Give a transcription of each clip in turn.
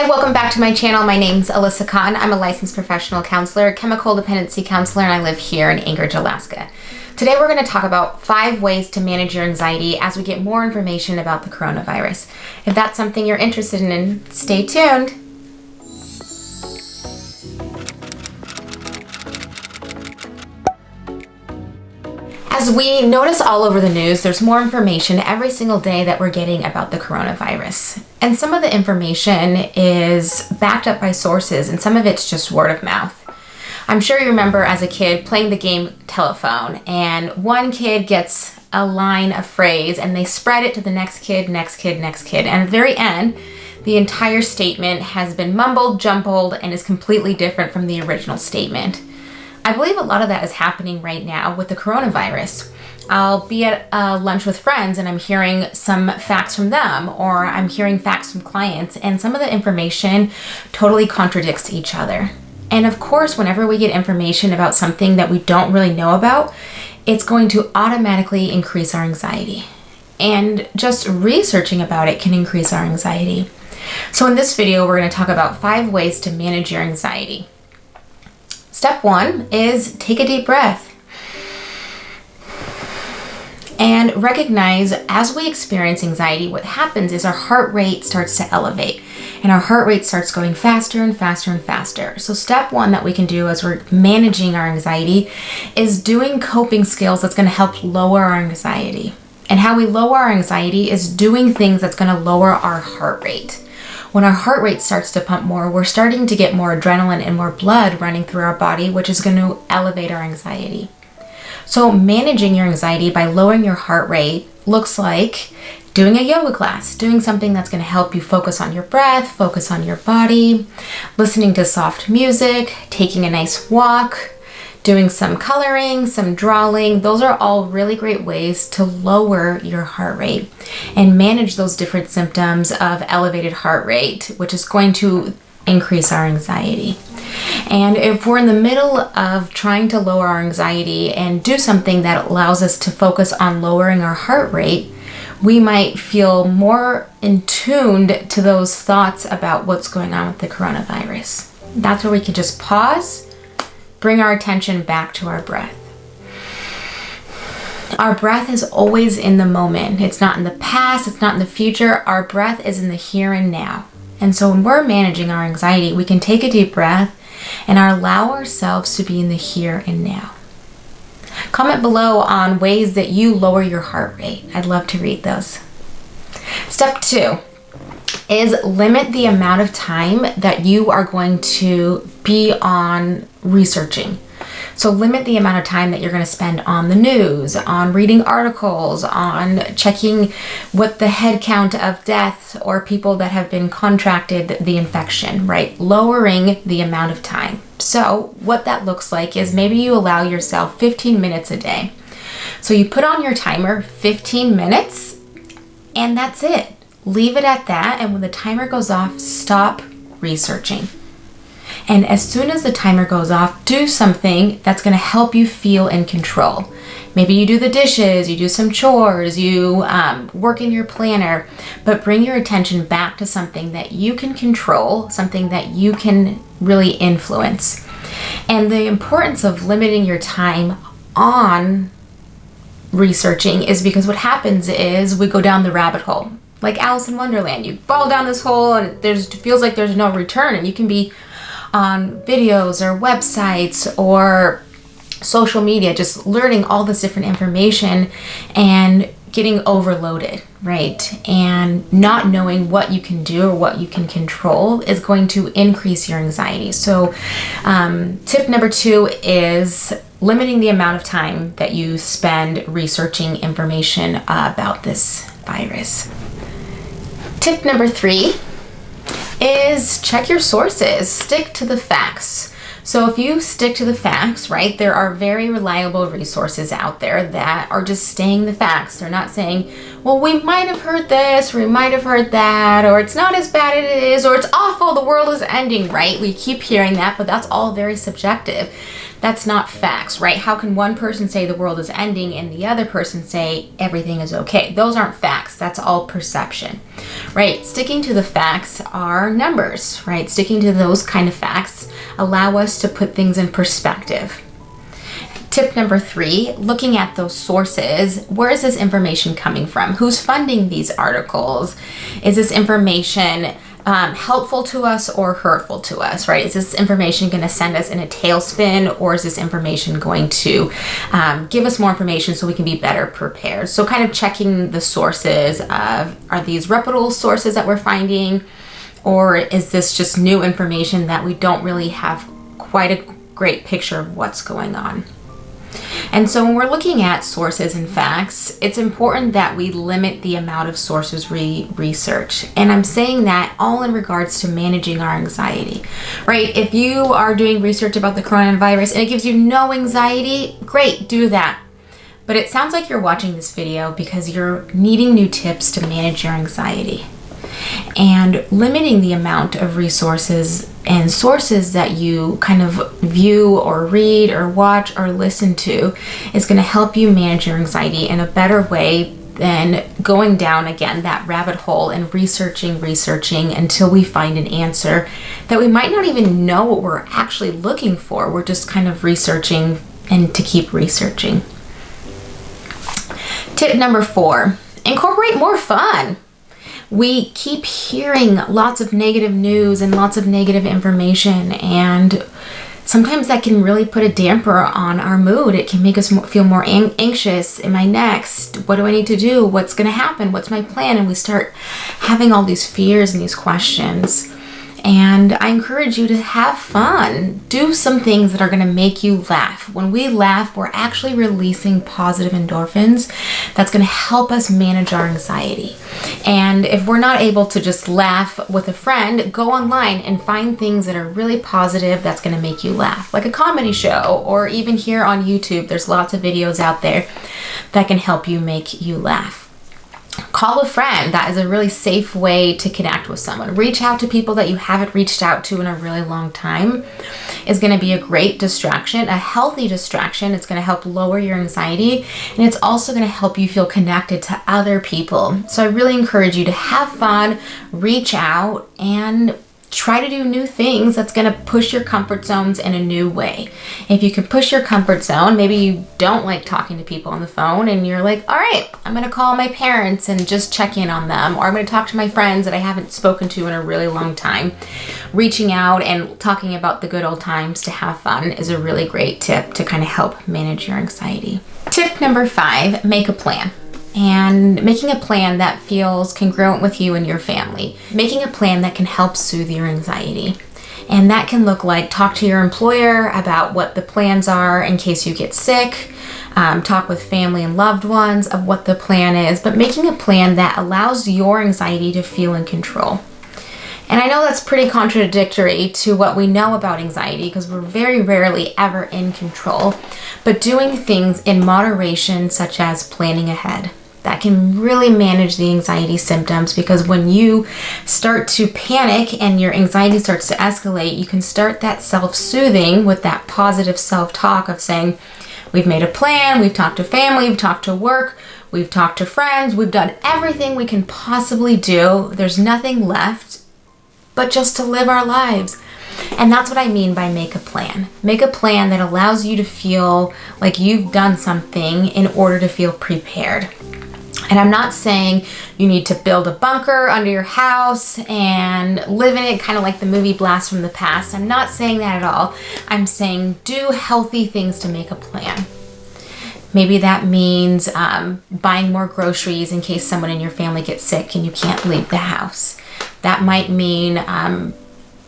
Hi, welcome back to my channel. My name's Alyssa Cotten. I'm a licensed professional counselor, chemical dependency counselor, and I live here in Anchorage, Alaska. Today we're going to talk about 5 ways to manage your anxiety as we get more information about the coronavirus. If that's something you're interested in, stay tuned. As we notice all over the news, there's more information every single day that we're getting about the coronavirus. And some of the information is backed up by sources, and some of it's just word of mouth. I'm sure you remember as a kid playing the game telephone, and one kid gets a line, a phrase, and they spread it to the next kid, next kid, next kid. And at the very end, the entire statement has been mumbled, jumbled, and is completely different from the original statement. I believe a lot of that is happening right now with the coronavirus. I'll be at lunch with friends and I'm hearing some facts from them, or I'm hearing facts from clients, and some of the information totally contradicts each other. And of course, whenever we get information about something that we don't really know about, it's going to automatically increase our anxiety. And just researching about it can increase our anxiety. So in this video, we're going to talk about 5 ways to manage your anxiety. Step 1 is take a deep breath and recognize as we experience anxiety, what happens is our heart rate starts to elevate and our heart rate starts going faster and faster and faster. So step 1 that we can do as we're managing our anxiety is doing coping skills that's going to help lower our anxiety. And how we lower our anxiety is doing things that's going to lower our heart rate. When our heart rate starts to pump more, we're starting to get more adrenaline and more blood running through our body, which is going to elevate our anxiety. So managing your anxiety by lowering your heart rate looks like doing a yoga class, doing something that's going to help you focus on your breath, focus on your body, listening to soft music, taking a nice walk, doing some coloring, some drawing. Those are all really great ways to lower your heart rate and manage those different symptoms of elevated heart rate, which is going to increase our anxiety. And if we're in the middle of trying to lower our anxiety and do something that allows us to focus on lowering our heart rate, we might feel more in tuned to those thoughts about what's going on with the coronavirus. That's where we can just pause, bring our attention back to our breath. Our breath is always in the moment. It's not in the past, it's not in the future. Our breath is in the here and now. And so when we're managing our anxiety, we can take a deep breath and allow ourselves to be in the here and now. Comment below on ways that you lower your heart rate. I'd love to read those. Step 2 is limit the amount of time that you are going to be on researching. So limit the amount of time that you're going to spend on the news, on reading articles, on checking what the head count of deaths or people that have been contracted the infection, right? Lowering the amount of time. So what that looks like is maybe you allow yourself 15 minutes a day. So you put on your timer 15 minutes and that's it. Leave it at that, and when the timer goes off, stop researching. And as soon as the timer goes off, do something that's going to help you feel in control. Maybe you do the dishes, you do some chores, you work in your planner, but bring your attention back to something that you can control, something that you can really influence. And the importance of limiting your time on researching is because what happens is we go down the rabbit hole. Like Alice in Wonderland, you fall down this hole and it feels like there's no return, and you can be on videos or websites or social media just learning all this different information and getting overloaded, right? And not knowing what you can do or what you can control is going to increase your anxiety. So tip number 2 is limiting the amount of time that you spend researching information about this virus. Tip number 3 is check your sources. Stick to the facts. So if you stick to the facts, right, there are very reliable resources out there that are just stating the facts. They're not saying, well, we might have heard this, or we might have heard that, or it's not as bad as it is, or it's awful, the world is ending, right? We keep hearing that, but that's all very subjective. That's not facts, right? How can one person say the world is ending and the other person say everything is okay? Those aren't facts. That's all perception, right? Sticking to the facts are numbers, right? Sticking to those kind of facts allow us to put things in perspective. Tip number 3, looking at those sources. Where is this information coming from? Who's funding these articles? Is this information helpful to us or hurtful to us, right? Is this information going to send us in a tailspin, or is this information going to give us more information so we can be better prepared? So kind of checking the sources of, are these reputable sources that we're finding, or is this just new information that we don't really have quite a great picture of what's going on? And so when we're looking at sources and facts, it's important that we limit the amount of sources we research. And I'm saying that all in regards to managing our anxiety, right? If you are doing research about the coronavirus and it gives you no anxiety, great, do that. But it sounds like you're watching this video because you're needing new tips to manage your anxiety. And limiting the amount of resources and sources that you kind of view or read or watch or listen to is going to help you manage your anxiety in a better way than going down again that rabbit hole and researching until we find an answer that we might not even know what we're actually looking for. We're just kind of researching and to keep researching. Tip number 4, incorporate more fun. We keep hearing lots of negative news and lots of negative information, and sometimes that can really put a damper on our mood. It can make us feel more anxious. Am I next? What do I need to do? What's going to happen? What's my plan? And we start having all these fears and these questions. And I encourage you to have fun. Do some things that are going to make you laugh. When we laugh, we're actually releasing positive endorphins. That's going to help us manage our anxiety. And if we're not able to just laugh with a friend, go online and find things that are really positive that's going to make you laugh. Like a comedy show, or even here on YouTube, there's lots of videos out there that can help you make you laugh. Call a friend. That is a really safe way to connect with someone. Reach out to people that you haven't reached out to in a really long time. Is going to be a great distraction, a healthy distraction. It's going to help lower your anxiety, and it's also going to help you feel connected to other people. So I really encourage you to have fun, reach out, and try to do new things that's going to push your comfort zones in a new way. If you can push your comfort zone, maybe you don't like talking to people on the phone and you're like, all right, I'm going to call my parents and just check in on them, or I'm going to talk to my friends that I haven't spoken to in a really long time. Reaching out and talking about the good old times to have fun is a really great tip to kind of help manage your anxiety. Tip number 5, make a plan. And making a plan that feels congruent with you and your family. Making a plan that can help soothe your anxiety. And that can look like talk to your employer about what the plans are in case you get sick. Talk with family and loved ones of what the plan is. But making a plan that allows your anxiety to feel in control. And I know that's pretty contradictory to what we know about anxiety because we're very rarely ever in control. But doing things in moderation, such as planning ahead, that can really manage the anxiety symptoms, because when you start to panic and your anxiety starts to escalate, you can start that self-soothing with that positive self-talk of saying, we've made a plan, we've talked to family, we've talked to work, we've talked to friends, we've done everything we can possibly do. There's nothing left but just to live our lives. And that's what I mean by make a plan. Make a plan that allows you to feel like you've done something in order to feel prepared. And I'm not saying you need to build a bunker under your house and live in it, kind of like the movie Blast from the Past. I'm not saying that at all. I'm saying do healthy things to make a plan. Maybe that means buying more groceries in case someone in your family gets sick and you can't leave the house. That might mean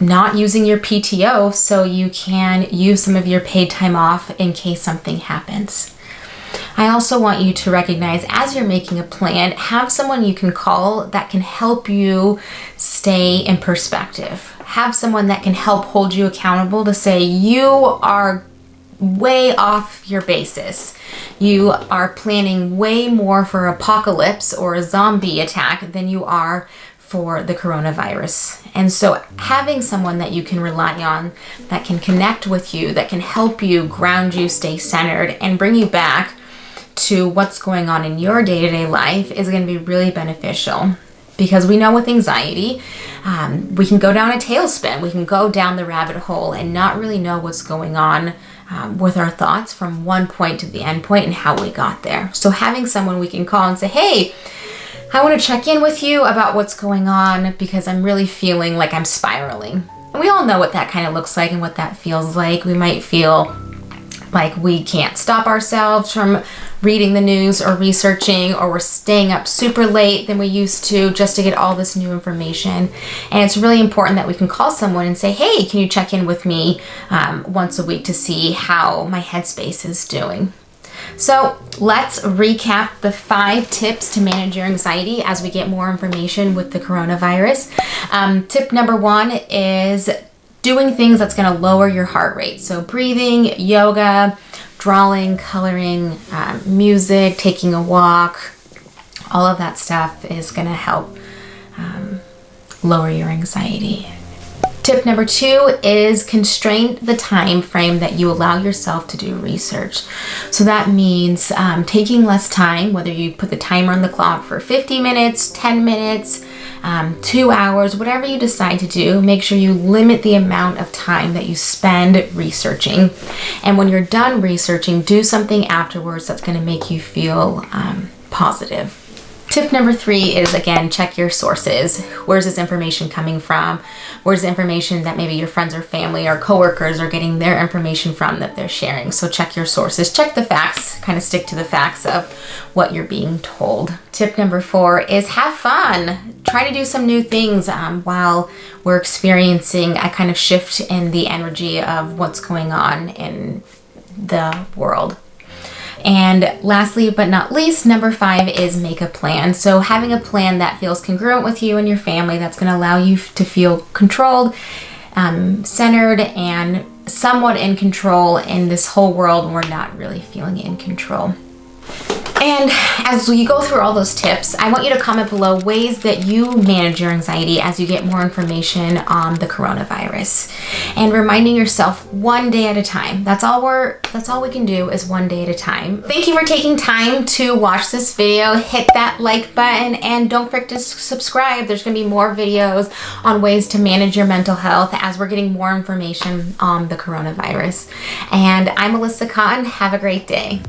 not using your PTO so you can use some of your paid time off in case something happens. I also want you to recognize, as you're making a plan, have someone you can call that can help you stay in perspective. Have someone that can help hold you accountable to say you are way off your basis. You are planning way more for apocalypse or a zombie attack than you are for the coronavirus. And so having someone that you can rely on, that can connect with you, that can help you, ground you, stay centered, and bring you back to what's going on in your day-to-day life is going to be really beneficial. Because we know with anxiety, we can go down a tailspin. We can go down the rabbit hole and not really know what's going on with our thoughts from one point to the end point and how we got there. So having someone we can call and say, hey, I want to check in with you about what's going on because I'm really feeling like I'm spiraling. And we all know what that kind of looks like and what that feels like. We might feel like we can't stop ourselves from reading the news or researching, or we're staying up super late than we used to just to get all this new information. And it's really important that we can call someone and say, hey, can you check in with me once a week to see how my headspace is doing? So let's recap the 5 tips to manage your anxiety as we get more information with the coronavirus. Tip number 1 is doing things that's going to lower your heart rate. So breathing, yoga, drawing, coloring, music, taking a walk, all of that stuff is going to help lower your anxiety. Tip number 2 is constrain the time frame that you allow yourself to do research. So that means taking less time, whether you put the timer on the clock for 50 minutes, 10 minutes, 2 hours, whatever you decide to do, make sure you limit the amount of time that you spend researching. And when you're done researching, do something afterwards that's going to make you feel positive. Tip number 3 is, again, check your sources. Where's this information coming from? Where's the information that maybe your friends or family or coworkers are getting their information from that they're sharing? So check your sources, check the facts, kind of stick to the facts of what you're being told. Tip number 4 is have fun. Try to do some new things while we're experiencing a kind of shift in the energy of what's going on in the world. And lastly, but not least, number 5 is make a plan. So having a plan that feels congruent with you and your family, that's going to allow you to feel controlled, centered, and somewhat in control in this whole world when we're not really feeling in control. And as we go through all those tips, I want you to comment below ways that you manage your anxiety as you get more information on the coronavirus. And reminding yourself one day at a time. That's all we can do is one day at a time. Thank you for taking time to watch this video. Hit that like button and don't forget to subscribe. There's going to be more videos on ways to manage your mental health as we're getting more information on the coronavirus. And I'm Alyssa Cotten. Have a great day.